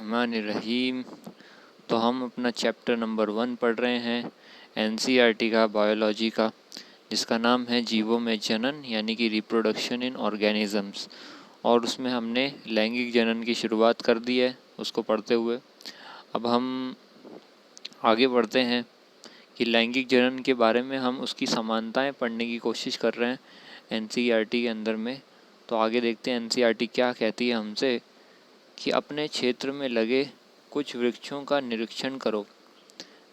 बिस्मिल्लाहिर्रहमानिर्रहीम। तो हम अपना चैप्टर नंबर 1 पढ़ रहे हैं एनसीईआरटी का, बायोलॉजी का, जिसका नाम है जीवों में जनन यानी कि रिप्रोडक्शन इन ऑर्गेनिजम्स। और उसमें हमने लैंगिक जनन की शुरुआत कर दी है उसको पढ़ते हुए। अब हम आगे बढ़ते हैं कि लैंगिक जनन के बारे में हम उसकी समानताएं पढ़ने की कोशिश कर रहे हैं एनसीईआरटी के अंदर में। तो आगे देखते हैं एनसीईआरटी क्या कहती है हमसे कि अपने क्षेत्र में लगे कुछ वृक्षों का निरीक्षण करो।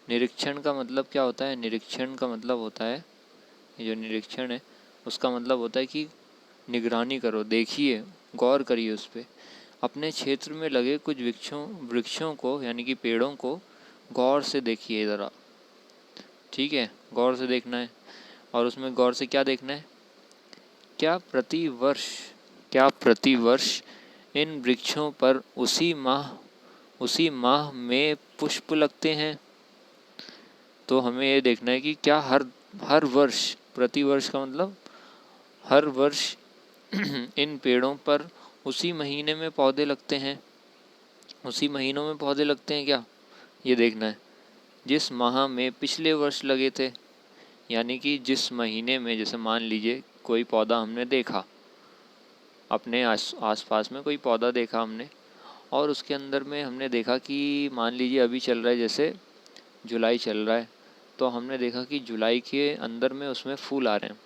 निरीक्षण का मतलब क्या होता है? निरीक्षण का मतलब होता है, ये जो निरीक्षण है उसका मतलब होता है कि निगरानी करो, देखिए, गौर करिए उस पर। अपने क्षेत्र में लगे कुछ वृक्षों को यानी कि पेड़ों को गौर से देखिए ज़रा, ठीक है? गौर से देखना है। और उसमें गौर से क्या देखना है? क्या प्रति वर्ष इन वृक्षों पर उसी माह में पुष्प लगते हैं? तो हमें ये देखना है कि क्या हर वर्ष, प्रति वर्ष का मतलब हर वर्ष इन पेड़ों पर उसी महीने में पौधे लगते हैं, उसी महीनों में पौधे लगते हैं क्या, ये देखना है। जिस माह में पिछले वर्ष लगे थे, यानी कि जिस महीने में, जैसे मान लीजिए कोई पौधा हमने देखा, अपने आस पास में कोई पौधा देखा हमने, और उसके अंदर में हमने देखा कि मान लीजिए अभी चल रहा है, जैसे जुलाई चल रहा है, तो हमने देखा कि जुलाई के अंदर में उसमें फूल आ रहे हैं।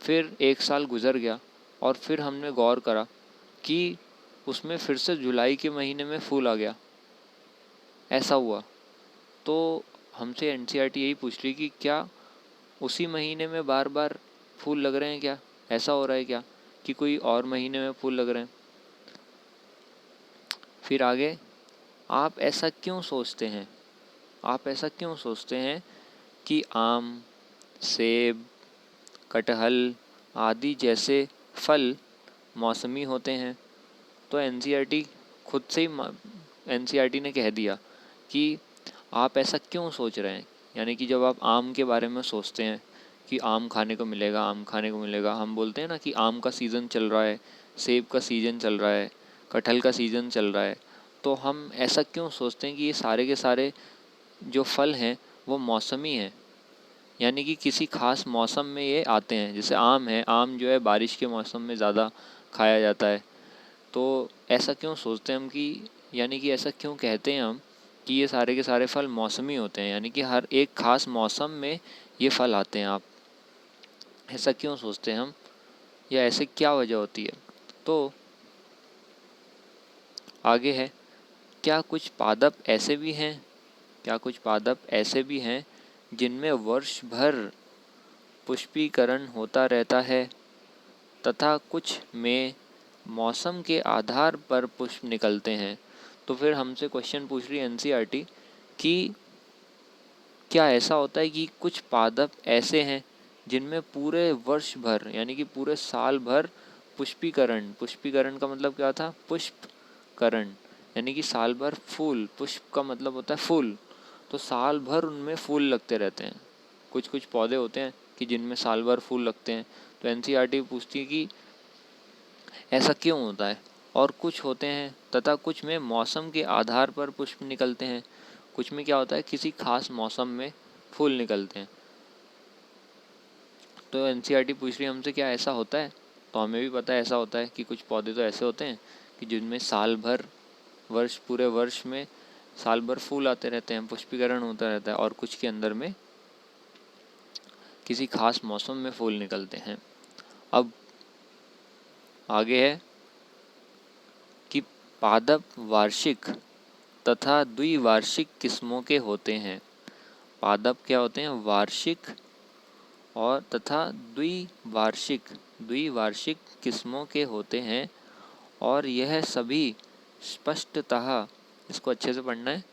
फिर 1 साल गुजर गया और फिर हमने गौर करा कि उसमें फिर से जुलाई के महीने में फूल आ गया, ऐसा हुआ। तो हमसे एनसीईआरटी यही पूछ रही कि क्या उसी महीने में बार बार फूल लग रहे हैं क्या? ऐसा हो रहा है क्या कि कोई और महीने में फूल लग रहे हैं? फिर आगे, आप ऐसा क्यों सोचते हैं? आप ऐसा क्यों सोचते हैं कि आम, सेब, कटहल आदि जैसे फल मौसमी होते हैं? तो एनसीईआरटी खुद से ही एनसीईआरटी ने कह दिया कि आप ऐसा क्यों सोच रहे हैं। यानी कि जब आप आम के बारे में सोचते हैं कि आम खाने को मिलेगा, आम खाने को मिलेगा, हम बोलते हैं ना कि आम का सीज़न चल रहा है, सेब का सीज़न चल रहा है, कटहल का सीज़न चल रहा है, तो हम ऐसा क्यों सोचते हैं कि ये सारे के सारे जो फल हैं वो मौसमी हैं, यानी कि किसी खास मौसम में ये आते हैं। जैसे आम है, आम जो है बारिश के मौसम में ज़्यादा खाया जाता है। तो ऐसा क्यों सोचते हैं हम कि, यानी कि ऐसा क्यों कहते हैं हम कि ये सारे के सारे फल मौसमी होते हैं, यानी कि हर एक ख़ास मौसम में ये फल आते हैं। आप ऐसा क्यों सोचते हैं हम, या ऐसे क्या वजह होती है? तो आगे है, क्या कुछ पादप ऐसे भी हैं जिनमें वर्ष भर पुष्पीकरण होता रहता है तथा कुछ में मौसम के आधार पर पुष्प निकलते हैं? तो फिर हमसे क्वेश्चन पूछ रही है एनसीईआरटी कि क्या ऐसा होता है कि कुछ पादप ऐसे हैं जिनमें पूरे वर्ष भर यानी कि पूरे साल भर पुष्पीकरण का मतलब क्या था? पुष्पकरण यानी कि साल भर फूल, पुष्प का मतलब होता है फूल, तो साल भर उनमें फूल लगते रहते हैं। कुछ पौधे होते हैं कि जिनमें साल भर फूल लगते हैं। तो एनसीईआरटी पूछती है कि ऐसा क्यों होता है? और कुछ होते हैं तथा कुछ में मौसम के आधार पर पुष्प निकलते हैं। कुछ में क्या होता है, किसी खास मौसम में फूल निकलते हैं। तो एनसीईआरटी पूछ रही है हमसे क्या ऐसा होता है? तो हमें भी पता है ऐसा होता है कि कुछ पौधे तो ऐसे होते हैं कि जिनमें साल भर, पूरे वर्ष में साल भर फूल आते रहते हैं, पुष्पीकरण होता रहता है, और कुछ के अंदर में किसी खास मौसम में फूल निकलते हैं। अब आगे है कि पादप वार्षिक तथा द्विवार्षिक किस्मों के होते हैं। पादप क्या होते हैं? वार्षिक और तथा द्विवार्षिक किस्मों के होते हैं, और यह सभी स्पष्टतः, इसको अच्छे से पढ़ना है,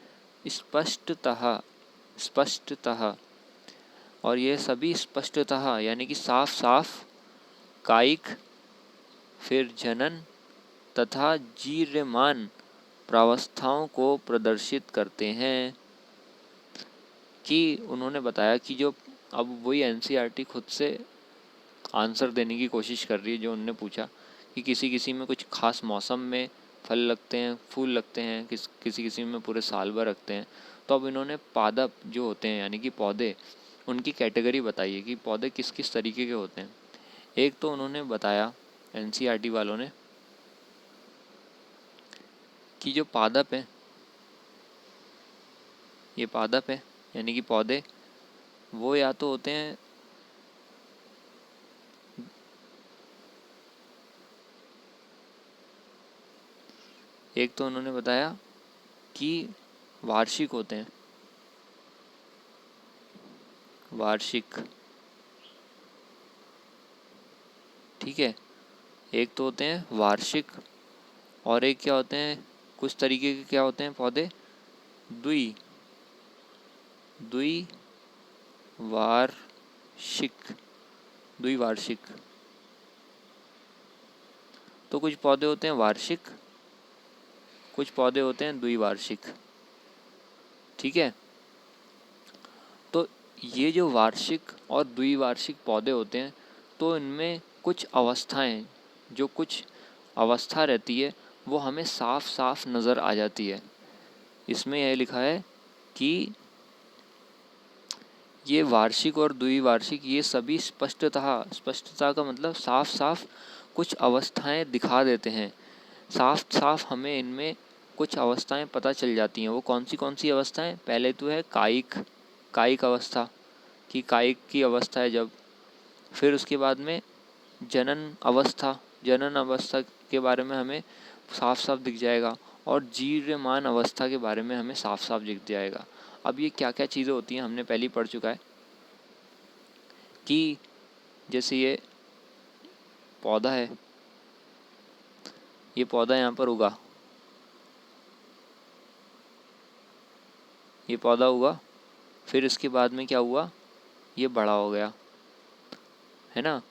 स्पष्टतः, और यह सभी स्पष्टतः यानी कि साफ साफ कायिक, फिर जनन तथा जीर्यमान प्रावस्थाओं को प्रदर्शित करते हैं। कि उन्होंने बताया कि जो, अब वही एनसीईआरटी खुद से आंसर देने की कोशिश कर रही है जो उनने पूछा कि किसी में कुछ खास मौसम में फल लगते हैं, फूल लगते हैं, किसी किसी में पूरे साल भर रखते हैं। तो अब इन्होंने पादप जो होते हैं यानी कि पौधे, उनकी कैटेगरी बताई है कि पौधे किस किस तरीके के होते हैं। एक तो उन्होंने बताया एनसीईआरटी वालों ने कि जो पादप है, ये पादप है यानी कि पौधे, वो या तो होते हैं एक तो उन्होंने बताया कि वार्षिक होते हैं, वार्षिक, ठीक है। एक तो होते हैं वार्षिक, और एक क्या होते हैं, कुछ तरीके के क्या होते हैं पौधे, द्वि द्विवार्षिक, द्विवार्षिक। तो कुछ पौधे होते हैं वार्षिक, कुछ पौधे होते हैं द्विवार्षिक, ठीक है। तो ये जो वार्षिक और द्विवार्षिक पौधे होते हैं, तो इनमें कुछ अवस्थाएं, जो कुछ अवस्था रहती है वो हमें साफ साफ नज़र आ जाती है। इसमें यह लिखा है कि ये वार्षिक और द्विवार्षिक ये सभी स्पष्टता का मतलब साफ साफ कुछ अवस्थाएं दिखा देते हैं, साफ साफ हमें इनमें कुछ अवस्थाएं पता चल जाती हैं। वो कौन सी अवस्थाएं, पहले तो है कायिक अवस्था, कि कायिक की अवस्था है जब, फिर उसके बाद में जनन अवस्था के बारे में हमें साफ साफ दिख जाएगा, और जीर्यमान अवस्था के बारे में हमें साफ साफ दिख जाएगा। अब ये क्या क्या चीज़ें होती हैं हमने पहले ही पढ़ चुका है कि जैसे ये पौधा है, ये पौधा यहाँ पर उगा, ये पौधा उगा, फिर इसके बाद में क्या हुआ, ये बड़ा हो गया, है ना,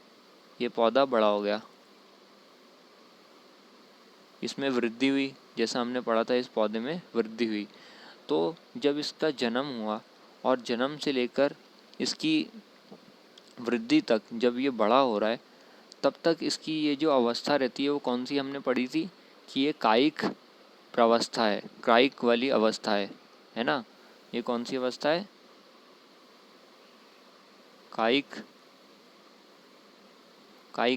ये पौधा बड़ा हो गया, इसमें वृद्धि हुई, जैसा हमने पढ़ा था इस पौधे में वृद्धि हुई। तो जब इसका जन्म हुआ और जन्म से लेकर इसकी वृद्धि तक जब ये बड़ा हो रहा है, तब तक इसकी ये जो अवस्था रहती है वो कौन सी हमने पढ़ी थी कि ये कायिक प्रावस्था है, कायिक वाली अवस्था है ना। ये कौन सी अवस्था है, कायिक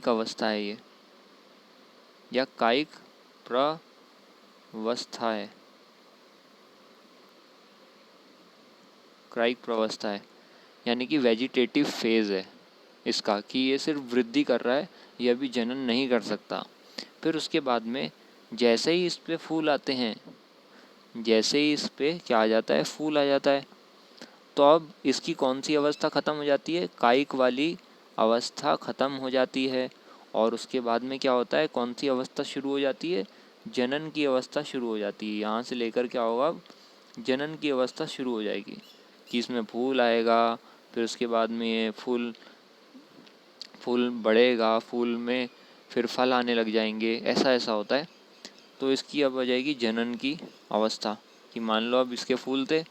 अवस्था है ये, या कायिक प्रवस्था है, कायिक प्रवस्था है, यानी कि वेजिटेटिव फेज है इसका, कि ये सिर्फ वृद्धि कर रहा है, ये अभी जनन नहीं कर सकता। फिर उसके बाद में जैसे ही इस पे फूल आते हैं, जैसे ही इस पे क्या आ जाता है, फूल आ जाता है, तो अब इसकी कौन सी अवस्था ख़त्म हो जाती है, कायिक वाली अवस्था ख़त्म हो जाती है। और उसके बाद में क्या होता है, कौन सी अवस्था शुरू हो जाती है, जनन की अवस्था शुरू हो जाती है। यहाँ से लेकर क्या होगा, जनन की अवस्था शुरू हो जाएगी कि इसमें फूल आएगा, फिर उसके बाद में ये फूल बढ़ेगा, फूल में फिर फल आने लग जाएंगे, ऐसा होता है। तो इसकी अब आ जाएगी जनन की अवस्था, कि मान लो अब इसके फूल थे,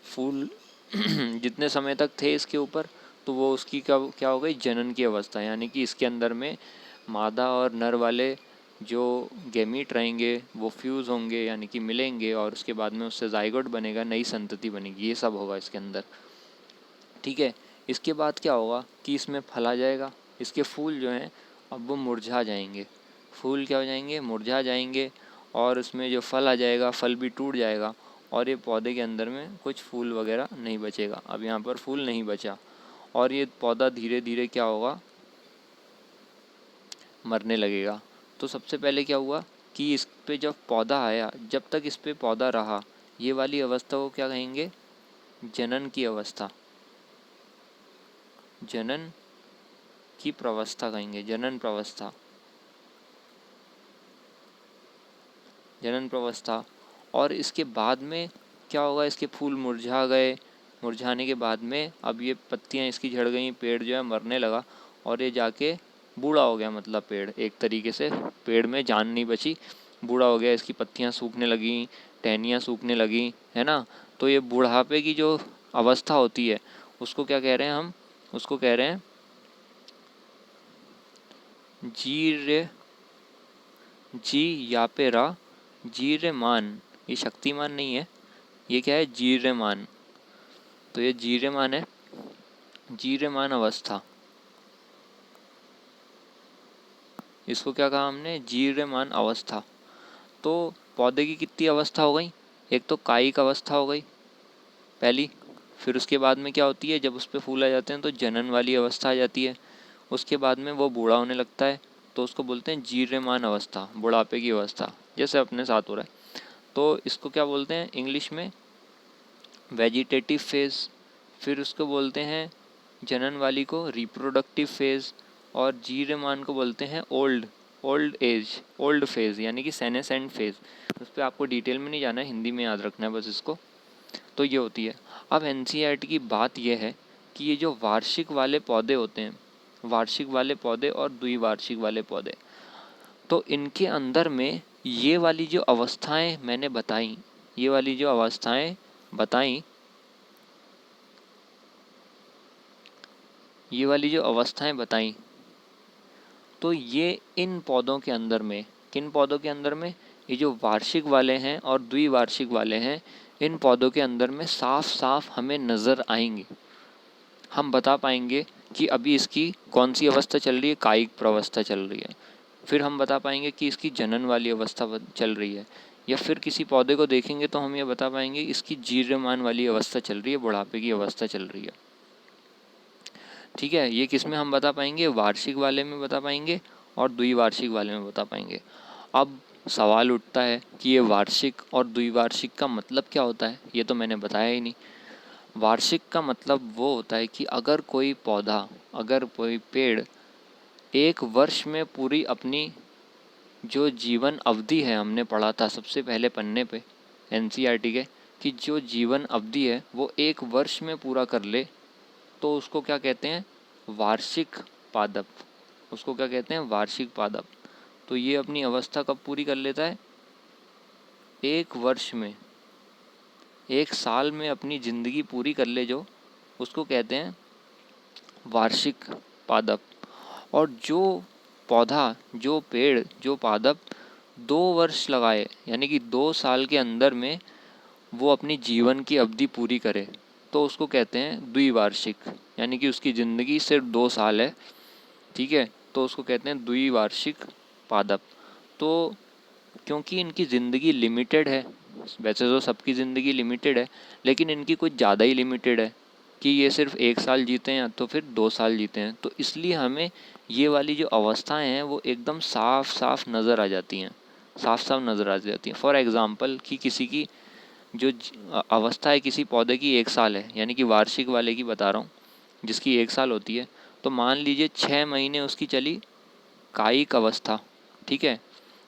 फूल जितने समय तक थे इसके ऊपर, तो वो उसकी क्या हो गई, जनन की अवस्था, यानी कि इसके अंदर में मादा और नर वाले जो गैमीट रहेंगे वो फ्यूज़ होंगे, यानी कि मिलेंगे, और उसके बाद में उससे जाइगोट बनेगा, नई संतति बनेगी, ये सब होगा इसके अंदर, ठीक है। इसके बाद क्या होगा कि इसमें फल आ जाएगा, इसके फूल जो हैं अब वो मुरझा जाएंगे, फूल क्या हो जाएंगे, मुरझा जाएंगे, और उसमें जो फल आ जाएगा, फल भी टूट जाएगा, और ये पौधे के अंदर में कुछ फूल वगैरह नहीं बचेगा। अब यहाँ पर फूल नहीं बचा, और ये पौधा धीरे धीरे क्या होगा, मरने लगेगा। तो सबसे पहले क्या हुआ कि इस पे जब पौधा आया, जब तक इस पे पौधा रहा, ये वाली अवस्था को क्या कहेंगे, जनन की अवस्था, जनन की प्रवस्था कहेंगे, जनन प्रवस्था, जनन प्रवस्था। और इसके बाद में क्या होगा, इसके फूल मुरझा गए, मुरझाने के बाद में अब ये पत्तियां इसकी झड़ गई, पेड़ जो है मरने लगा, और ये जाके बूढ़ा हो गया, मतलब पेड़ एक तरीके से, पेड़ में जान नहीं बची, बूढ़ा हो गया, इसकी पत्तियां सूखने लगी, टहनियाँ सूखने लगी, है ना। तो ये बुढ़ापे की जो अवस्था होती है उसको क्या कह रहे हैं हम, उसको कह रहे हैं जीर्यमान जी यापेरा जीर्यमान, ये शक्तिमान नहीं है, ये क्या है, जीर्यमान। तो ये जीर्यमान है, जीर्यमान अवस्था, इसको क्या कहा हमने, जीर्यमान अवस्था। तो पौधे की कितनी अवस्था हो गई, एक तो कायिक अवस्था हो गई पहली, फिर उसके बाद में क्या होती है, जब उस पर फूल आ जाते हैं तो जनन वाली अवस्था आ जाती है, उसके बाद में वो बूढ़ा होने लगता है तो उसको बोलते हैं जीर्यमान अवस्था, बुढ़ापे की अवस्था, जैसे अपने साथ हो रहा है। तो इसको क्या बोलते हैं इंग्लिश में, वेजिटेटिव फेज़। फिर उसको बोलते हैं जनन वाली को रिप्रोडक्टिव फेज़, और जीर्यमान को बोलते हैं old old age, old phase, यानी कि सेनेसेंट फेज़। उस पर आपको डिटेल में नहीं जाना है, हिंदी में याद रखना है बस इसको। तो ये होती है। अब एनसीईआरटी की बात यह है कि ये जो वार्षिक वाले पौधे होते हैं, वार्षिक वाले पौधे और द्विवार्षिक वाले पौधे, तो इनके अंदर में ये वाली जो अवस्थाएं मैंने बताई, ये वाली जो अवस्थाएं बताई, ये वाली जो अवस्थाएं बताई, तो ये इन पौधों के अंदर में, किन पौधों के अंदर में, ये जो वार्षिक वाले हैं और द्विवार्षिक वाले हैं, इन पौधों के अंदर में साफ साफ हमें नज़र आएंगे। हम बता पाएंगे कि अभी इसकी कौन सी अवस्था चल रही है, कायिक प्रवस्था चल रही है, फिर हम बता पाएंगे कि इसकी जनन वाली अवस्था चल रही है, या फिर किसी पौधे को देखेंगे तो हम ये बता पाएंगे इसकी जीर्यमान वाली अवस्था चल रही है, बुढ़ापे की अवस्था चल रही है। ठीक है, ये किस में हम बता पाएंगे, वार्षिक वाले में बता पाएंगे और द्विवार्षिक वाले में बता पाएंगे। अब सवाल उठता है कि ये वार्षिक और द्विवार्षिक का मतलब क्या होता है, ये तो मैंने बताया ही नहीं। वार्षिक का मतलब वो होता है कि अगर कोई पौधा, अगर कोई पेड़ एक वर्ष में पूरी अपनी जो जीवन अवधि है, हमने पढ़ा था सबसे पहले पन्ने पे एनसीईआरटी के, कि जो जीवन अवधि है वो एक वर्ष में पूरा कर ले, तो उसको क्या कहते हैं, वार्षिक पादप। उसको क्या कहते हैं, वार्षिक पादप। तो ये अपनी अवस्था कब पूरी कर लेता है, एक वर्ष में, एक साल में अपनी ज़िंदगी पूरी कर ले जो, उसको कहते हैं वार्षिक पादप। और जो पौधा, जो पेड़, जो पादप 2 वर्ष लगाए, यानी कि 2 साल के अंदर में वो अपनी जीवन की अवधि पूरी करे, तो उसको कहते हैं द्विवार्षिक, यानी कि उसकी ज़िंदगी सिर्फ 2 साल है। ठीक है, तो उसको कहते हैं द्विवार्षिक पादप। तो क्योंकि इनकी ज़िंदगी लिमिटेड है, वैसे तो सबकी ज़िंदगी लिमिटेड है, लेकिन इनकी कुछ ज़्यादा ही लिमिटेड है कि ये सिर्फ 1 साल जीते हैं या तो फिर 2 साल जीते हैं, तो इसलिए हमें ये वाली जो अवस्थाएं हैं वो एकदम साफ साफ नज़र आ जाती हैं, साफ साफ नज़र आ जाती हैं। फॉर एग्ज़ाम्पल कि किसी की जो अवस्था है किसी पौधे की 1 साल है, यानी कि वार्षिक वाले की बता रहा हूँ, जिसकी 1 साल होती है, तो मान लीजिए 6 महीने उसकी चली कायिक अवस्था। ठीक है,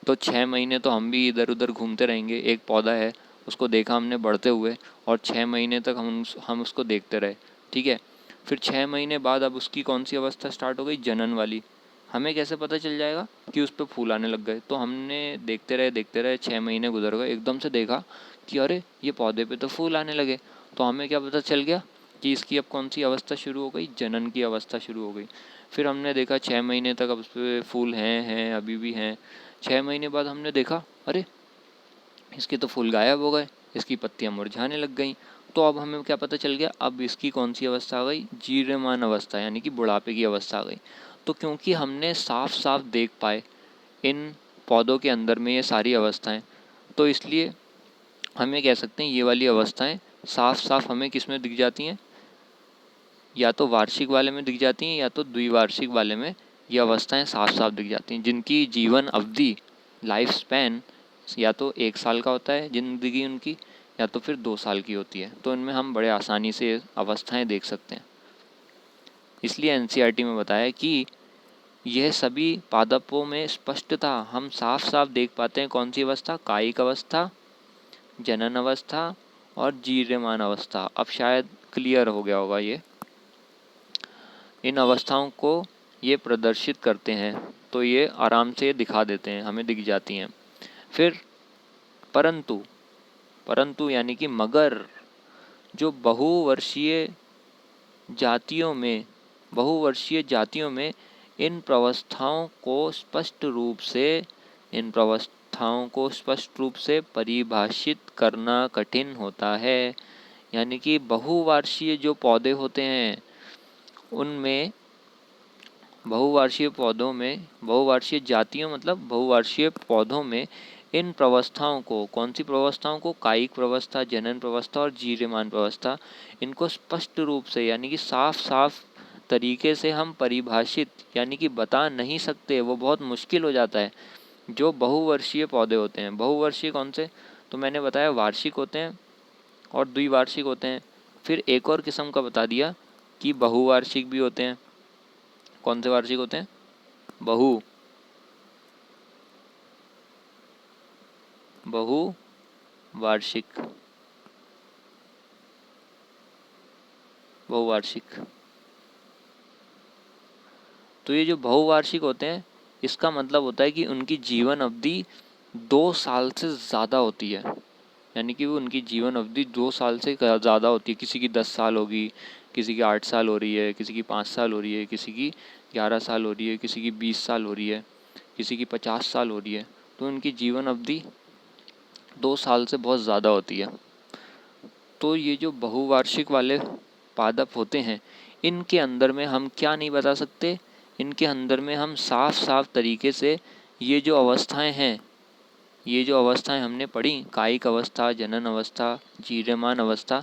तो 6 महीने तो हम भी इधर उधर घूमते रहेंगे, एक पौधा है उसको देखा हमने बढ़ते हुए, और 6 महीने तक हम उसको देखते रहे। ठीक है, फिर 6 महीने बाद अब उसकी कौन सी अवस्था स्टार्ट हो गई, जनन वाली। हमें कैसे पता चल जाएगा कि उस पर फूल आने लग गए, तो हमने देखते रहे 6 महीने गुजर गए, एकदम से देखा कि अरे ये पौधे पे तो फूल आने लगे, तो हमें क्या पता चल गया कि इसकी अब कौन सी अवस्था शुरू हो गई, जनन की अवस्था शुरू हो गई। फिर हमने देखा 6 महीने तक अब उस पर फूल हैं अभी भी हैं। 6 महीने बाद हमने देखा अरे इसके तो फूल गायब हो गए, इसकी पत्तियां मुरझाने लग गई। तो अब हमें क्या पता चल गया, अब इसकी कौन सी अवस्था आ गई, जीर्यमान अवस्था, यानी कि बुढ़ापे की अवस्था आ गई। तो क्योंकि हमने साफ साफ देख पाए इन पौधों के अंदर में ये सारी अवस्थाएं, तो इसलिए हमें कह सकते हैं ये वाली अवस्थाएं साफ साफ हमें किस में दिख जाती हैं, या तो वार्षिक वाले में दिख जाती हैं या तो द्विवार्षिक वाले में ये अवस्थाएं साफ साफ दिख जाती हैं, जिनकी जीवन अवधि, लाइफ स्पैन, या तो 1 साल का होता है ज़िंदगी उनकी, या तो फिर 2 साल की होती है। तो इनमें हम बड़े आसानी से अवस्थाएं देख सकते हैं। इसलिए एनसीईआरटी में बताया कि यह सभी पादपों में स्पष्टता हम साफ साफ देख पाते हैं, कौन सी अवस्था, कायिक अवस्था, जनन अवस्था और जीर्यमान अवस्था। अब शायद क्लियर हो गया होगा ये। इन अवस्थाओं को ये प्रदर्शित करते हैं, तो ये आराम से दिखा देते हैं, हमें दिख जाती हैं। फिर परंतु, परंतु यानी कि मगर, जो बहुवर्षीय जातियों में, बहुवर्षीय जातियों में इन प्रवस्थाओं को स्पष्ट रूप से इन प्रावस्थाओं को स्पष्ट रूप से परिभाषित करना कठिन होता है। यानी कि बहुवार्षीय जो पौधे होते हैं उनमें, बहुवार्षीय पौधों में, बहुवार्षीय जातियों मतलब बहुवार्षीय पौधों में इन प्रवस्थाओं को, कौन सी प्रवस्थाओं को, कायिक प्रवस्था, जनन प्रवस्था और जीर्यमान प्रवस्था, इनको स्पष्ट रूप से यानी कि साफ साफ तरीके से हम परिभाषित यानी कि बता नहीं सकते, वो बहुत मुश्किल हो जाता है। जो बहुवर्षीय पौधे होते हैं, बहुवर्षीय कौन से, तो मैंने बताया वार्षिक होते हैं और द्विवार्षिक होते हैं। फिर एक और किस्म का बता दिया कि बहुवार्षिक भी होते हैं। कौन से वार्षिक होते हैं, बहुवार्षिक, बहुवार्षिक। तो ये जो बहुवार्षिक होते हैं इसका मतलब होता है कि उनकी जीवन अवधि 2 साल से ज़्यादा होती है। यानी कि वो उनकी जीवन अवधि 2 साल से ज़्यादा होती है। किसी की 10 साल होगी, किसी की 8 साल हो रही है, किसी की 5 साल हो रही है, किसी की 11 साल हो रही है, किसी की 20 साल हो रही है, किसी की 50 साल हो रही है। तो उनकी जीवन अवधि 2 साल से बहुत ज़्यादा होती है। तो ये जो बहुवार्षिक वाले पादप होते हैं इनके अंदर में हम क्या नहीं बता सकते, इनके अंदर में हम साफ साफ तरीके से ये जो अवस्थाएं हैं, ये जो अवस्थाएं हमने पढ़ी, कायिक अवस्था, जनन अवस्था, जीर्यमान अवस्था,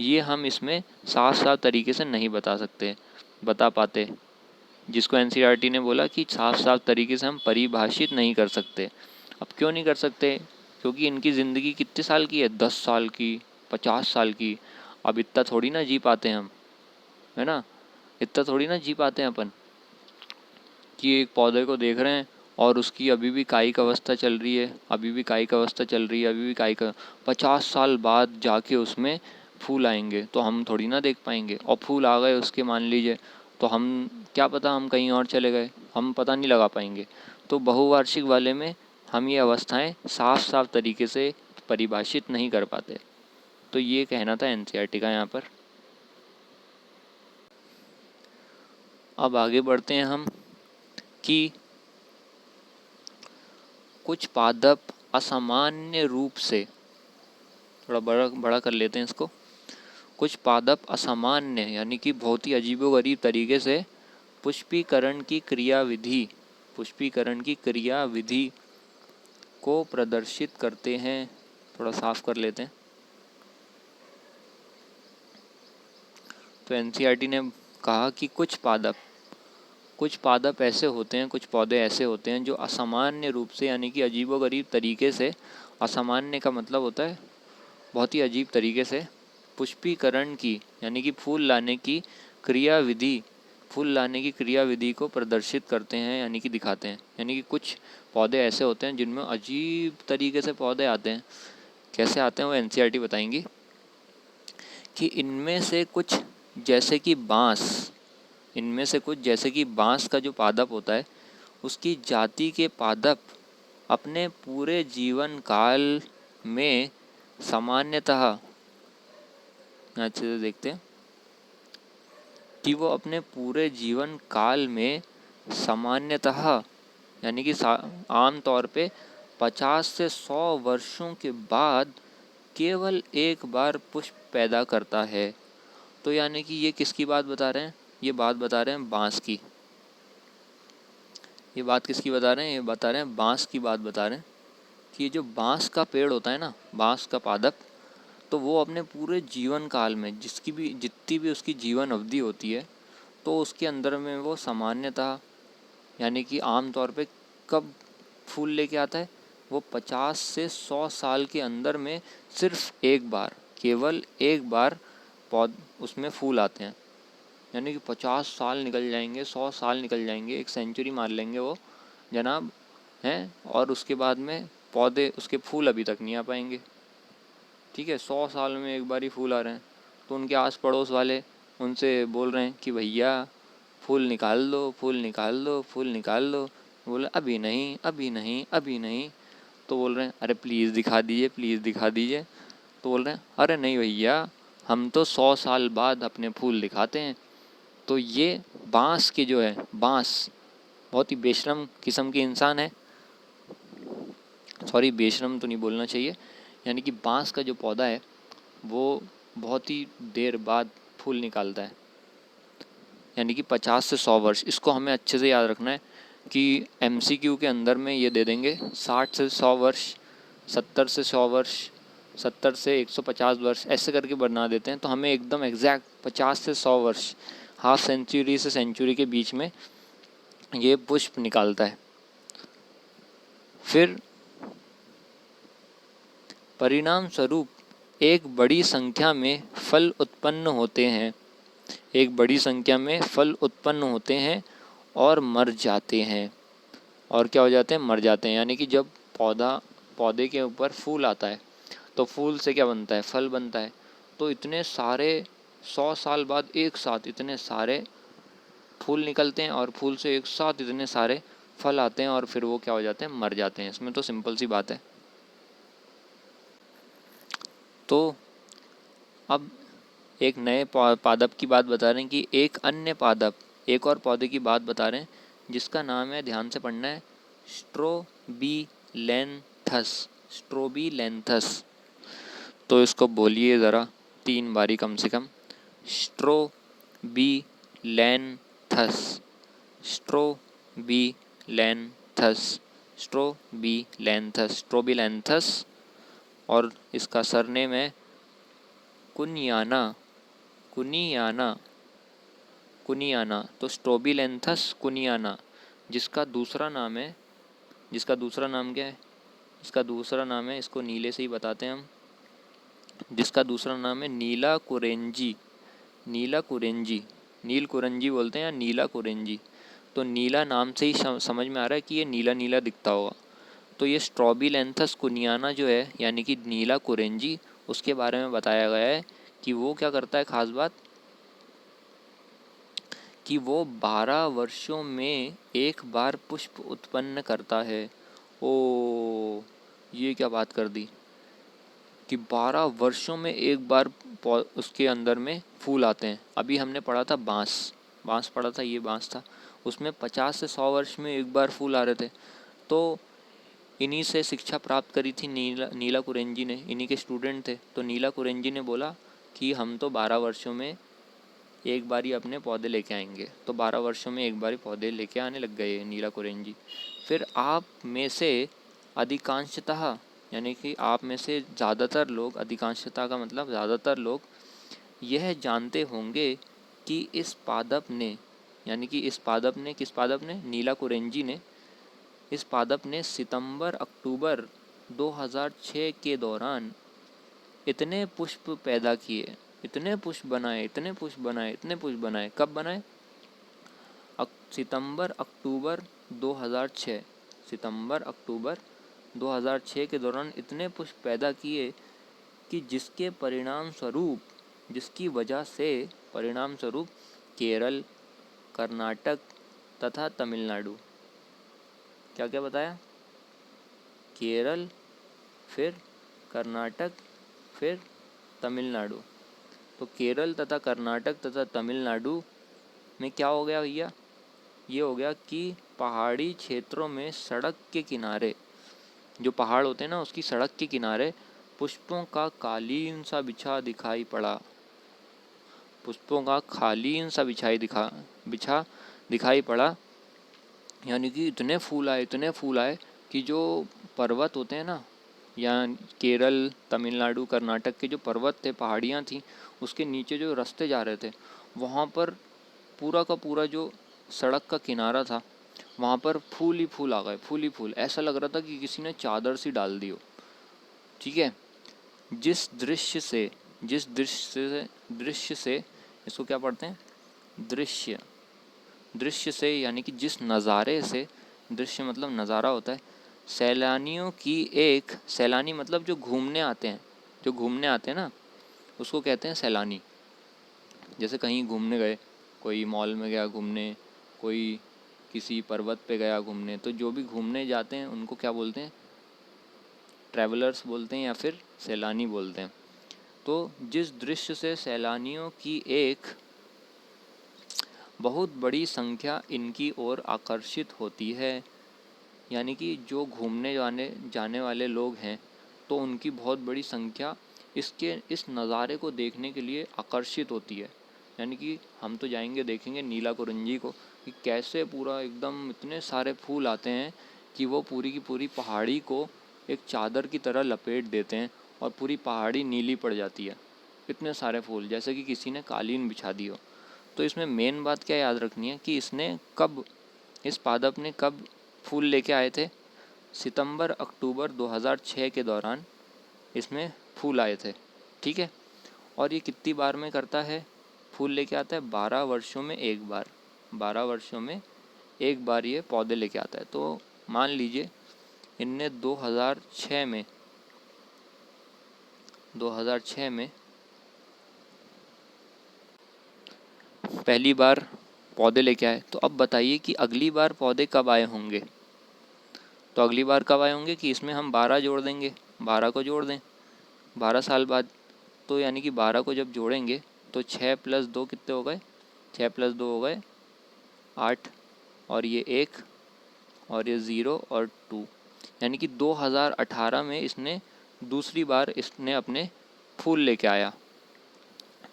ये हम इसमें साफ साफ तरीके से नहीं बता पाते, जिसको एनसीईआरटी ने बोला कि साफ साफ तरीके से हम परिभाषित नहीं कर सकते। अब क्यों नहीं कर सकते, क्योंकि इनकी ज़िंदगी कितने साल की है, 10 साल की, 50 साल की। अब इतना थोड़ी ना जी पाते हैं हम, है ना, इतना थोड़ी ना जी पाते हैं अपन कि एक पौधे को देख रहे हैं और उसकी अभी भी कायिक अवस्था चल रही है, अभी भी कायिक अवस्था चल रही है, अभी भी कायिक, 50 साल बाद जाके उसमें फूल आएंगे तो हम थोड़ी ना देख पाएंगे। और फूल आ गए उसके मान लीजिए तो हम क्या पता हम कहीं और चले गए, हम पता नहीं लगा पाएंगे। तो बहुवार्षिक वाले में हम ये अवस्थाएं साफ साफ तरीके से परिभाषित नहीं कर पाते। तो ये कहना था एनसीईआरटी का यहाँ पर। अब आगे बढ़ते हैं हम कि कुछ पादप असामान्य रूप से, थोड़ा बड़ा कर लेते हैं इसको, कुछ पादप असामान्य यानी कि बहुत ही अजीबोगरीब तरीके से पुष्पीकरण की क्रियाविधि को प्रदर्शित करते हैं। थोड़ा साफ कर लेते हैं। तो एनसीईआरटी ने कहा कि कुछ पादप ऐसे होते हैं, कुछ पौधे ऐसे होते हैं जो असामान्य रूप से यानी कि अजीबोगरीब तरीके से, असामान्य का मतलब होता है बहुत ही अजीब तरीके से, पुष्पीकरण की यानी कि फूल लाने की क्रियाविधि को प्रदर्शित करते हैं यानी कि दिखाते हैं। यानी कि कुछ पौधे ऐसे होते हैं जिनमें अजीब तरीके से पौधे आते हैं। कैसे आते हैं वो एनसीईआरटी बताएंगी कि इनमें से कुछ जैसे कि बांस का जो पादप होता है उसकी जाति के पादप अपने पूरे जीवन काल में सामान्यतः, अच्छे से देखते हैं कि वो अपने पूरे जीवन काल में सामान्यतः यानी कि आम तौर पे 50 से 100 वर्षों के बाद केवल एक बार पुष्प पैदा करता है। तो यानी कि ये किसकी बात बता रहे हैं, ये बात बता रहे हैं बांस की। ये बात किसकी बता रहे हैं, ये बता रहे हैं बांस की बात बता रहे हैं कि ये जो बांस का पेड़ होता है ना, बांस का पादप, तो वो अपने पूरे जीवन काल में जितनी भी उसकी जीवन अवधि होती है तो उसके अंदर में वो सामान्यतः यानी कि आम तौर पे कब फूल लेके आता है, वो 50 से 100 साल के अंदर में सिर्फ एक बार, केवल एक बार उसमें फूल आते हैं। यानी कि 50 साल निकल जाएंगे, 100 साल निकल जाएंगे, एक सेंचुरी मार लेंगे वो जनाब हैं, और उसके बाद में पौधे, उसके फूल अभी तक नहीं आ पाएंगे। ठीक है, 100 साल में एक बार ही फूल आ रहे हैं। तो उनके आस पड़ोस वाले उनसे बोल रहे हैं कि भैया फूल निकाल दो, फूल निकाल दो, फूल निकाल दो। बोले अभी नहीं, अभी नहीं, अभी नहीं। तो बोल रहे हैं अरे प्लीज़ दिखा दीजिए, प्लीज़ दिखा दीजिए। तो बोल रहे हैं अरे नहीं भैया, हम तो 100 साल बाद अपने फूल दिखाते हैं। तो ये बांस के जो है, बांस बहुत ही बेशरम किस्म के इंसान है। सॉरी, बेशरम तो नहीं बोलना चाहिए, यानी कि बांस का जो पौधा है वो बहुत ही देर बाद फूल निकालता है, यानी कि 50 से 100 वर्ष। इसको हमें अच्छे से याद रखना है कि MCQ के अंदर में ये दे देंगे 60 से 100 वर्ष, 70 से 100 वर्ष, 70 से 150 वर्ष, ऐसे करके बना देते हैं। तो हमें एकदम एग्जैक्ट 50 से 100 वर्ष, हाफ सेंचुरी से सेंचुरी के बीच में ये पुष्प निकालता है। फिर परिणाम स्वरूप एक बड़ी संख्या में फल उत्पन्न होते हैं, एक बड़ी संख्या में फल उत्पन्न होते हैं और मर जाते हैं। और क्या हो जाते हैं? मर जाते हैं। यानी कि जब पौधे के ऊपर फूल आता है तो फूल से क्या बनता है? फल बनता है। तो इतने सारे 100 साल बाद एक साथ इतने सारे फूल निकलते हैं और फूल से एक साथ इतने सारे फल आते हैं और फिर वो क्या हो जाते हैं? मर जाते हैं। इसमें तो सिंपल सी बात है। तो अब एक नए पादप की बात बता रहे हैं कि एक अन्य पादप, एक और पौधे की बात बता रहे हैं जिसका नाम है, ध्यान से पढ़ना है, स्ट्रोबिलेंथस। स्ट्रोबिलेंथस। तो इसको बोलिए ज़रा 3 बारी कम से कम। स्ट्रोबिलेंथस, स्ट्रोबिलेंथस, स्ट्रोबिलेंथस, स्ट्रोबिलेंथस। और इसका सरनेम है कुनियाना, कुनियाना, कुनियाना। तो स्ट्रोबिलेंथस कुनियाना, जिसका दूसरा नाम है, जिसका दूसरा नाम क्या है? इसका दूसरा नाम है, इसको नीले से ही बताते हैं हम, जिसका दूसरा नाम है नीला कुरेंजी। नीला कुरेंजी, नील कुरंजी बोलते हैं या नीला कुरेंजी। तो नीला नाम से ही समझ में आ रहा है कि ये नीला नीला दिखता होगा। तो ये स्ट्रोबिलेंथस कुनियाना जो है, यानी कि नीला कुरेंजी, उसके बारे में बताया गया है कि वो क्या करता है, खास बात कि वो 12 वर्षों में एक बार पुष्प उत्पन्न करता है। ओ, ये क्या बात कर दी कि 12 वर्षों में एक बार उसके अंदर में फूल आते हैं। अभी हमने पढ़ा था बांस, बांस पढ़ा था, ये बांस था, उसमें 50 से 100 वर्ष में एक बार फूल आ रहे थे। तो इन्हीं से शिक्षा प्राप्त करी थी नीला कुरेंजी ने, इन्हीं के स्टूडेंट थे। तो नीला कुरेंजी ने बोला कि हम तो 12 वर्षों में एक बार ही अपने पौधे लेके आएंगे। तो 12 वर्षों में एक बार ही पौधे लेके आने लग गए नीला कुरेंजी। फिर आप में से अधिकांशतः, यानी कि आप में से ज़्यादातर लोग, अधिकांशतः का मतलब ज़्यादातर लोग, यह जानते होंगे कि इस पादप ने, यानी कि इस पादप ने, किस पादप ने? नीला कुरेंजी ने। इस पादप ने सितंबर अक्टूबर 2006 के दौरान इतने पुष्प पैदा किए, इतने पुष्प बनाए, इतने पुष्प बनाए, इतने पुष्प बनाए। कब बनाए? सितंबर अक्टूबर 2006, सितंबर अक्टूबर 2006 के दौरान इतने पुष्प पैदा किए कि जिसके परिणाम स्वरूप, जिसकी वजह से परिणाम स्वरूप केरल, कर्नाटक तथा तमिलनाडु, क्या क्या बताया? केरल, फिर कर्नाटक, फिर तमिलनाडु। तो केरल तथा कर्नाटक तथा तमिलनाडु में क्या हो गया भैया? ये हो गया कि पहाड़ी क्षेत्रों में सड़क के किनारे, जो पहाड़ होते हैं ना, उसकी सड़क के किनारे पुष्पों का कालीन सा बिछा दिखाई पड़ा। पुष्पों का कालीन सा बिछा दिखाई पड़ा। यानी कि इतने फूल आए, इतने फूल आए कि जो पर्वत होते हैं ना, या केरल, तमिलनाडु, कर्नाटक के जो पर्वत थे, पहाड़ियाँ थीं, उसके नीचे जो रास्ते जा रहे थे, वहाँ पर पूरा का पूरा जो सड़क का किनारा था, वहाँ पर फूल ही फूल आ गए, फूल ही फूल। ऐसा लग रहा था कि किसी ने चादर सी डाल दी हो। ठीक है। जिस दृश्य से इसको क्या पढ़ते हैं? दृश्य से, यानी कि जिस नज़ारे से, दृश्य मतलब नज़ारा होता है, सैलानियों की एक, सैलानी मतलब जो घूमने आते हैं, जो घूमने आते हैं ना, उसको कहते हैं सैलानी। जैसे कहीं घूमने गए, कोई मॉल में गया घूमने, कोई किसी पर्वत पे गया घूमने, तो जो भी घूमने जाते हैं उनको क्या बोलते हैं? ट्रैवलर्स बोलते हैं या फिर सैलानी बोलते हैं। तो जिस दृश्य से सैलानियों की एक बहुत बड़ी संख्या इनकी ओर आकर्षित होती है, यानी कि जो घूमने जाने वाले लोग हैं तो उनकी बहुत बड़ी संख्या इस नज़ारे को देखने के लिए आकर्षित होती है। यानी कि हम तो जाएंगे, देखेंगे नीलाकुरंजी को कि कैसे पूरा एकदम इतने सारे फूल आते हैं कि वो पूरी की पूरी पहाड़ी को एक चादर की तरह लपेट देते हैं और पूरी पहाड़ी नीली पड़ जाती है। इतने सारे फूल, जैसे कि किसी ने कालीन बिछा दी हो। तो इसमें मेन बात क्या याद रखनी है कि इस पादप ने कब फूल लेके आए थे? सितंबर अक्टूबर 2006 के दौरान इसमें फूल आए थे। ठीक है। और ये कितनी बार में करता है? फूल लेके आता है 12 वर्षों में एक बार। 12 वर्षों में एक बार ये पौधे लेके आता है। तो मान लीजिए इनने 2006 में पहली बार पौधे लेके आए। तो अब बताइए कि अगली बार पौधे कब आए होंगे? तो अगली बार कब आए होंगे कि इसमें हम 12 जोड़ देंगे, 12 को जोड़ दें 12 साल बाद। तो यानी कि 12 को जब जोड़ेंगे तो 6 + 2 कितने हो गए? 6 + 2 हो गए 8, और ये 1 और ये 0 और 2। यानी कि 2018 में इसने दूसरी बार इसने अपने फूल लेके आया।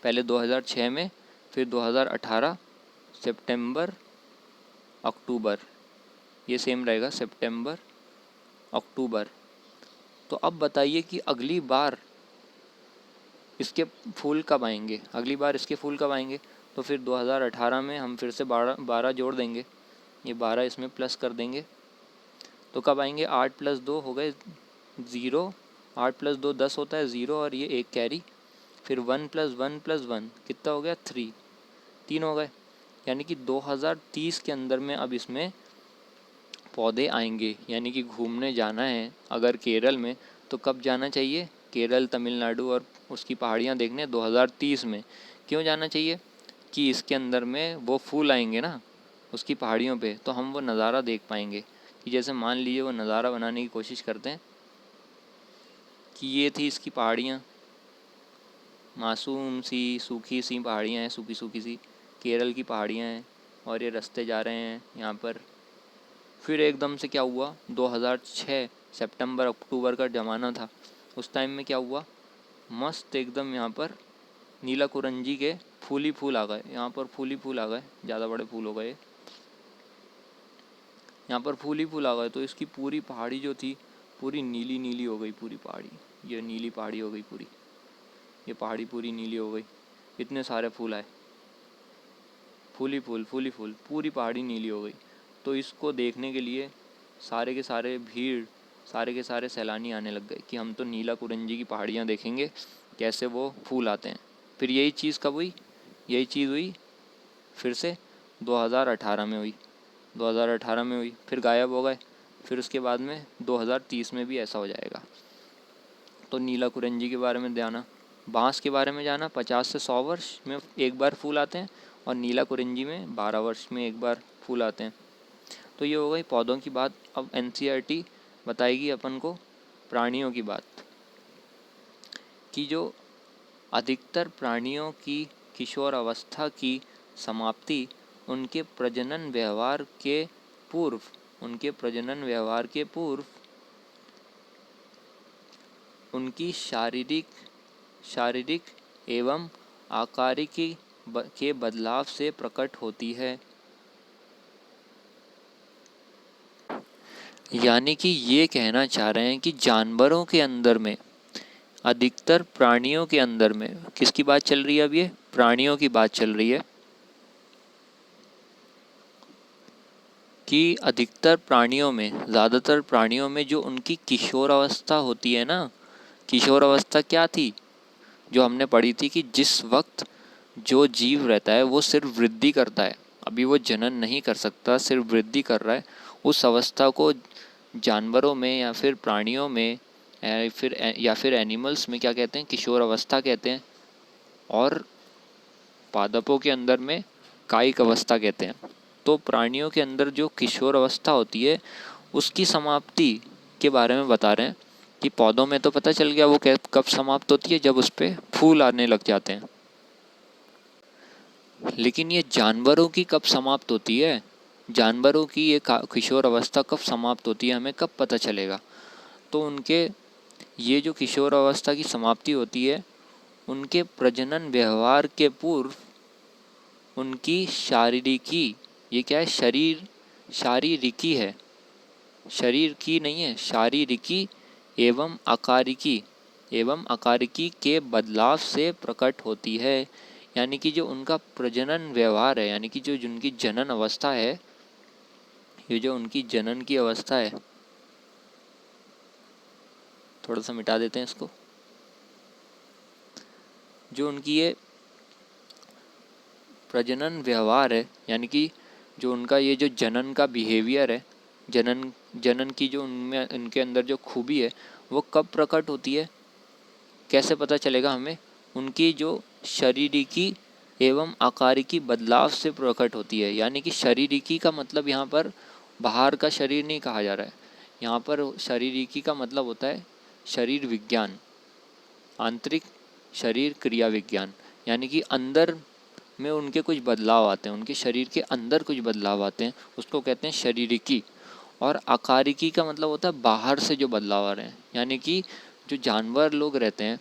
पहले 2006 में, फिर 2018 सितंबर अक्टूबर, ये सेम रहेगा सितंबर अक्टूबर। तो अब बताइए कि अगली बार इसके फूल कब आएंगे? अगली बार इसके फूल कब आएंगे? तो फिर 2018 में हम फिर से 12 जोड़ देंगे, ये 12 इसमें प्लस कर देंगे। तो कब आएंगे? 8 + 2 हो गए 0, 8 + 2 10 होता है 0, और ये 1 कैरी। फिर 1 + 1 + 1 कितना हो गया? 3 हो गए। यानी कि 2030 के अंदर में अब इसमें पौधे आएंगे। यानी कि घूमने जाना है अगर केरल में, तो कब जाना चाहिए? केरल, तमिलनाडु और उसकी पहाड़ियाँ देखने 2030 में। क्यों जाना चाहिए? कि इसके अंदर में वो फूल आएंगे ना उसकी पहाड़ियों पे, तो हम वो नज़ारा देख पाएंगे। कि जैसे मान लीजिए वो नज़ारा बनाने की कोशिश करते हैं कि ये थी इसकी पहाड़ियाँ, मासूम सी सूखी सी पहाड़ियाँ हैं, सूखी सूखी सी केरल की पहाड़ियाँ हैं, और ये रास्ते जा रहे हैं यहाँ पर। फिर एकदम से क्या हुआ? 2006 सितंबर अक्टूबर का ज़माना था। उस टाइम में क्या हुआ? मस्त एकदम यहाँ पर नीलाकुरंजी के फूल ही फूल आ गए। यहाँ पर फूल ही फूल आ गए, ज़्यादा बड़े फूल हो गए, यहाँ पर फूल ही फूल आ गए। तो इसकी पूरी पहाड़ी जो थी पूरी नीली नीली हो गई। पूरी पहाड़ी, ये नीली पहाड़ी हो गई पूरी, ये पहाड़ी पूरी नीली हो गई। इतने सारे फूल आए, फूल ही फूल, फूल ही फूल, पूरी पहाड़ी नीली हो गई। तो इसको देखने के लिए सारे के सारे सारे के सारे सैलानी आने लग गए कि हम तो नीलाकुरंजी की पहाड़ियाँ देखेंगे कैसे वो फूल आते हैं। फिर यही चीज़ कब हुई? यही चीज़ हुई फिर से 2018 में हुई। 2018 में हुई, फिर गायब हो गए। फिर उसके बाद में 2030 में भी ऐसा हो जाएगा। तो नीलाकुरंजी के बारे में जाना, बांस के बारे में जाना, 50 से 100 वर्ष में एक बार फूल आते हैं, और नीलाकुरंजी में 12 वर्ष में एक बार फूल आते हैं। तो ये हो गई पौधों की बात। अब NCERT बताएगी अपन को प्राणियों की बात, कि जो अधिकतर प्राणियों की किशोर अवस्था की समाप्ति उनके प्रजनन व्यवहार के पूर्व उनकी शारीरिक एवं आकारिकी के बदलाव से प्रकट होती है। यानी कि ये कहना चाह रहे हैं कि जानवरों के अंदर में, अधिकतर प्राणियों के अंदर में, किसकी बात चल रही है? अब ये प्राणियों की बात चल रही है कि अधिकतर प्राणियों में, ज़्यादातर प्राणियों में जो उनकी किशोर अवस्था होती है ना, किशोर अवस्था क्या थी? जो हमने पढ़ी थी कि जिस वक्त जो जीव रहता है वो सिर्फ वृद्धि करता है, अभी वो जनन नहीं कर सकता, सिर्फ वृद्धि कर रहा है। उस अवस्था को जानवरों में या फिर प्राणियों में या फिर एनिमल्स में क्या कहते हैं? किशोर अवस्था कहते हैं। और पादपों के अंदर में कायिक अवस्था कहते हैं। तो प्राणियों के अंदर जो किशोर अवस्था होती है उसकी समाप्ति के बारे में बता रहे हैं कि पौधों में तो पता चल गया वो कब समाप्त होती है, जब उस पर फूल आने लग जाते हैं। लेकिन ये जानवरों की कब समाप्त होती है? जानवरों की ये किशोर अवस्था कब समाप्त होती है, हमें कब पता चलेगा? तो उनके ये जो किशोर अवस्था की समाप्ति होती है, उनके प्रजनन व्यवहार के पूर्व उनकी शारीरिकी, ये क्या है, शारीरिकी है, शरीर की नहीं है, शारीरिकी एवं आकारिकी के बदलाव से प्रकट होती है। यानी कि जो उनका प्रजनन व्यवहार है, यानी कि जो उनकी जनन अवस्था है, ये जो उनकी जनन की अवस्था है, थोड़ा सा मिटा देते हैं इसको। जो उनकी ये प्रजनन व्यवहार है, यानी कि जो उनका ये जो जनन का बिहेवियर है, जनन की जो उनमें उनके अंदर जो खूबी है, वो कब प्रकट होती है, कैसे पता चलेगा हमें? उनकी जो शारीरिकी एवं आकारिकी बदलाव से प्रकट होती है। यानी कि शारीरिकी का मतलब यहाँ पर बाहर का शरीर नहीं कहा जा रहा है, यहाँ पर शारीरिकी का मतलब होता है शरीर विज्ञान, आंतरिक शरीर क्रिया विज्ञान। यानी कि अंदर में उनके कुछ बदलाव आते हैं, उनके शरीर के अंदर कुछ बदलाव आते हैं, उसको कहते हैं शारीरिकी। और आकारिकी का मतलब होता है बाहर से जो बदलाव आ रहे हैं। यानी कि जो जानवर लोग रहते हैं,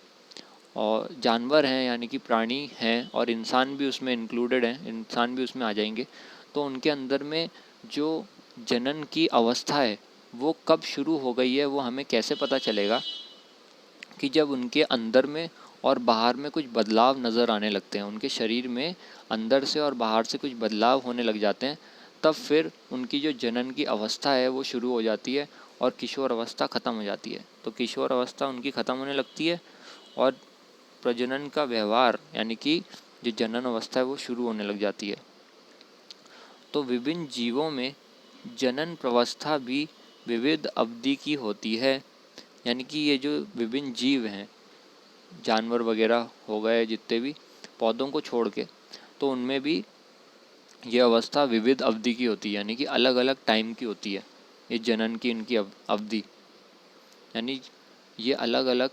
और जानवर हैं यानी कि प्राणी हैं, और इंसान भी उसमें इंक्लूडेड हैं, इंसान भी उसमें आ जाएंगे। तो उनके अंदर में जो जनन की अवस्था है वो कब शुरू हो गई है, वो हमें कैसे पता चलेगा? कि जब उनके अंदर में और बाहर में कुछ बदलाव नज़र आने लगते हैं, उनके शरीर में अंदर से और बाहर से कुछ बदलाव होने लग जाते हैं, तब फिर उनकी जो जनन की अवस्था है वो शुरू हो जाती है और किशोर अवस्था ख़त्म हो जाती है। तो किशोर अवस्था उनकी ख़त्म होने लगती है और प्रजनन का व्यवहार यानी कि जो जनन अवस्था है वो शुरू होने लग जाती है। तो विभिन्न जीवों में जनन प्रवस्था भी विविध अवधि की होती है। यानी कि ये जो विभिन्न जीव हैं, जानवर वगैरह हो गए जितने भी, पौधों को छोड़ के, तो उनमें भी ये अवस्था विविध अवधि की होती है, यानी कि अलग अलग टाइम की होती है। ये जनन की इनकी अवधि, यानी ये अलग अलग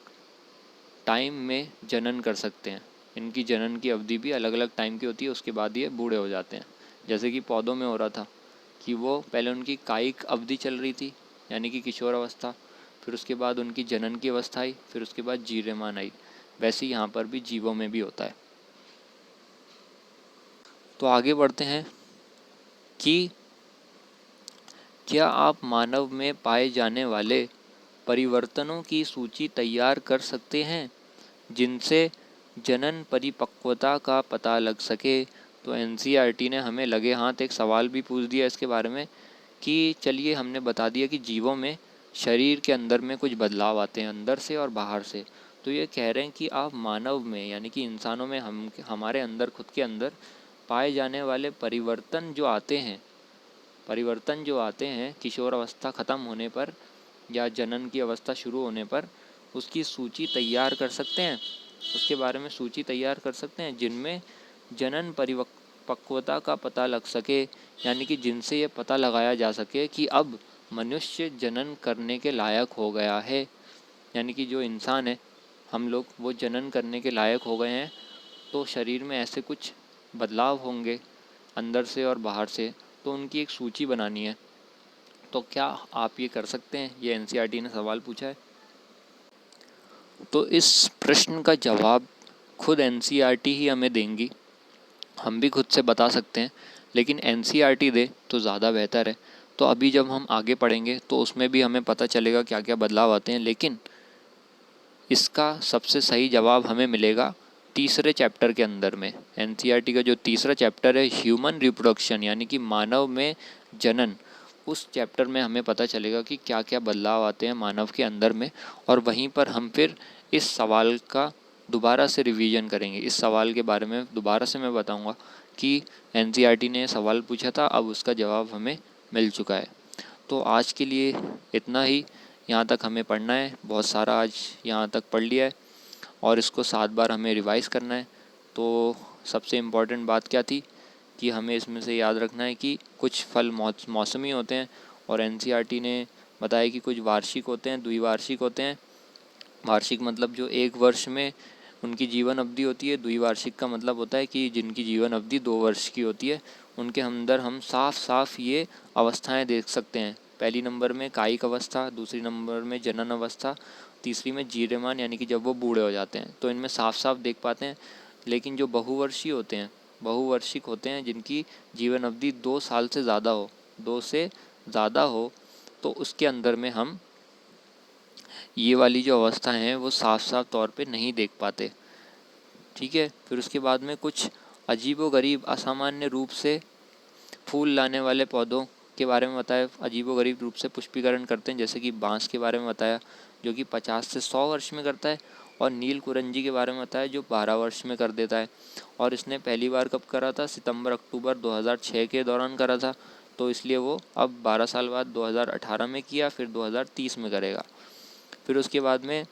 टाइम में जनन कर सकते हैं। इनकी जनन की अवधि भी अलग अलग टाइम की होती है, उसके बाद ये बूढ़े हो जाते हैं। जैसे कि पौधों में हो रहा था कि वो पहले उनकी कायिक अवधि चल रही थी, यानी कि किशोर अवस्था, फिर उसके बाद उनकी जनन की अवस्था आई, फिर उसके बाद जीर्यमान आई। वैसे ही यहाँ पर भी जीवों में भी होता है। तो आगे बढ़ते हैं कि क्या आप मानव में पाए जाने वाले परिवर्तनों की सूची तैयार कर सकते हैं जिनसे जनन परिपक्वता का पता लग सके? तो एनसीईआरटी ने हमें लगे हाथ एक सवाल भी पूछ दिया इसके बारे में कि चलिए, हमने बता दिया कि जीवों में शरीर के अंदर में कुछ बदलाव आते हैं, अंदर से और बाहर से। तो ये कह रहे हैं कि आप मानव में यानी कि इंसानों में हमारे अंदर, खुद के अंदर पाए जाने वाले परिवर्तन जो आते हैं किशोर अवस्था ख़त्म होने पर या जनन की अवस्था शुरू होने पर, उसकी सूची तैयार कर सकते हैं, उसके बारे में सूची तैयार कर सकते हैं जिनमें जनन परिपक्वता का पता लग सके। यानी कि जिनसे ये पता लगाया जा सके कि अब मनुष्य जनन करने के लायक हो गया है। यानी कि जो इंसान है, हम लोग, वो जनन करने के लायक हो गए हैं। तो शरीर में ऐसे कुछ बदलाव होंगे अंदर से और बाहर से, तो उनकी एक सूची बनानी है। तो क्या आप ये कर सकते हैं? ये एनसीईआरटी ने सवाल पूछा है। तो इस प्रश्न का जवाब खुद एनसीईआरटी ही हमें देंगी, हम भी खुद से बता सकते हैं, लेकिन एनसीईआरटी दे तो ज़्यादा बेहतर है। तो अभी जब हम आगे पढ़ेंगे तो उसमें भी हमें पता चलेगा क्या क्या बदलाव आते हैं, लेकिन इसका सबसे सही जवाब हमें मिलेगा तीसरे चैप्टर के अंदर में। एनसीईआरटी का जो तीसरा चैप्टर है, ह्यूमन रिप्रोडक्शन, यानी कि मानव में जनन, उस चैप्टर में हमें पता चलेगा कि क्या क्या बदलाव आते हैं मानव के अंदर में। और वहीं पर हम फिर इस सवाल का दोबारा से रिवीजन करेंगे। इस सवाल के बारे में दोबारा से मैं बताऊंगा कि एनसीईआरटी ने सवाल पूछा था, अब उसका जवाब हमें मिल चुका है। तो आज के लिए इतना ही, यहाँ तक हमें पढ़ना है, बहुत सारा आज यहाँ तक पढ़ लिया है और इसको 7 बार हमें रिवाइज़ करना है। तो सबसे इम्पॉर्टेंट बात क्या थी कि हमें इसमें से याद रखना है कि कुछ फल मौसमी होते हैं, और एनसीईआरटी ने बताया कि कुछ वार्षिक होते हैं, द्विवार्षिक होते हैं। वार्षिक मतलब जो एक वर्ष में उनकी जीवन अवधि होती है। द्विवार्षिक का मतलब होता है कि जिनकी जीवन अवधि 2 वर्ष की होती है, उनके अंदर हम साफ साफ ये अवस्थाएं देख सकते हैं। पहली नंबर में कायिक अवस्था, दूसरी नंबर में जनन अवस्था, तीसरी में जीर्यमान यानी कि जब वो बूढ़े हो जाते हैं, तो इनमें साफ साफ देख पाते हैं। लेकिन जो बहुवर्षीय होते हैं, बहुवर्षिक होते हैं, जिनकी जीवन अवधि 2 साल से ज़्यादा हो, 2 से ज़्यादा हो, तो उसके अंदर में हम ये वाली जो अवस्थाएं हैं वो साफ साफ तौर पे नहीं देख पाते। ठीक है। फिर उसके बाद में कुछ अजीबोगरीब असामान्य रूप से फूल लाने वाले पौधों के बारे में बताया, अजीबोगरीब रूप से पुष्पीकरण करते हैं, जैसे कि बांस के बारे में बताया जो कि 50 से 100 वर्ष में करता है, और नील कुरंजी के बारे में बताया जो 12 वर्ष में कर देता है। और इसने पहली बार कब करा था? सितंबर अक्टूबर 2006 के दौरान करा था, तो इसलिए वो अब 12 साल बाद 2018 में किया, फिर 2030 में करेगा। फिर उसके बाद में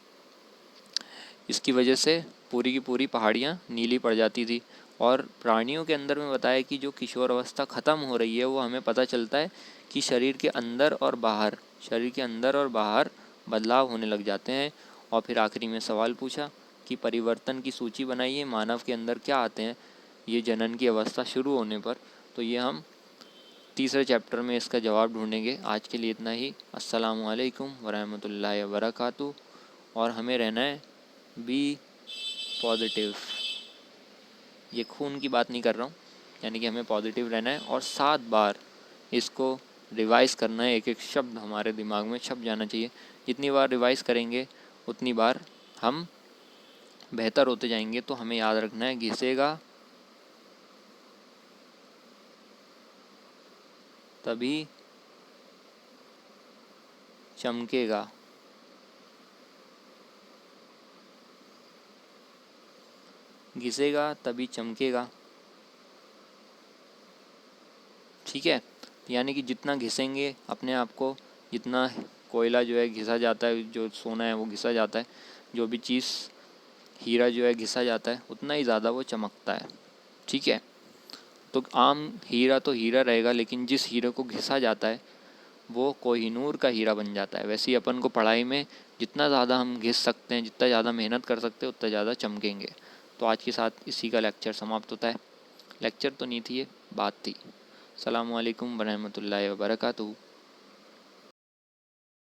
इसकी वजह से पूरी की पूरी पहाड़ियाँ नीली पड़ जाती थी। और प्राणियों के अंदर में बताया कि जो किशोर अवस्था ख़त्म हो रही है वो हमें पता चलता है कि शरीर के अंदर और बाहर बदलाव होने लग जाते हैं। और फिर आखिरी में सवाल पूछा कि परिवर्तन की सूची बनाइए, मानव के अंदर क्या आते हैं ये जनन की अवस्था शुरू होने पर। तो ये हम तीसरे चैप्टर में इसका जवाब ढूंढेंगे। आज के लिए इतना ही। अस्सलामु अलैकुम वरहमतुल्लाहि वबरकातुहू। और हमें रहना है बी पॉजिटिव। ये खून की बात नहीं कर रहा हूँ, यानी कि हमें पॉजिटिव रहना है और 7 बार इसको रिवाइज़ करना है। एक एक शब्द हमारे दिमाग में छप जाना चाहिए। जितनी बार रिवाइज़ करेंगे उतनी बार हम बेहतर होते जाएंगे। तो हमें याद रखना है घिसेगा तभी चमकेगा, घिसेगा तभी चमकेगा। ठीक है। यानी कि जितना घिसेंगे अपने आप को, जितना कोयला जो है घिसा जाता है, जो सोना है वो घिसा जाता है, जो भी चीज़ हीरा जो है घिसा जाता है, उतना ही ज़्यादा वो चमकता है। ठीक है। तो आम हीरा तो हीरा रहेगा, लेकिन जिस हीरे को घिसा जाता है वो कोहिनूर का हीरा बन जाता है। वैसे ही अपन को पढ़ाई में जितना ज़्यादा हम घिस सकते हैं, जितना ज़्यादा मेहनत कर सकते हैं, उतना ज़्यादा चमकेंगे। तो आज के साथ इसी का लेक्चर समाप्त होता है। लेक्चर तो नहीं थी, ये बात थी। अस्सलामु अलैकुम वरहमतुल्लाहि वबरकातुहू।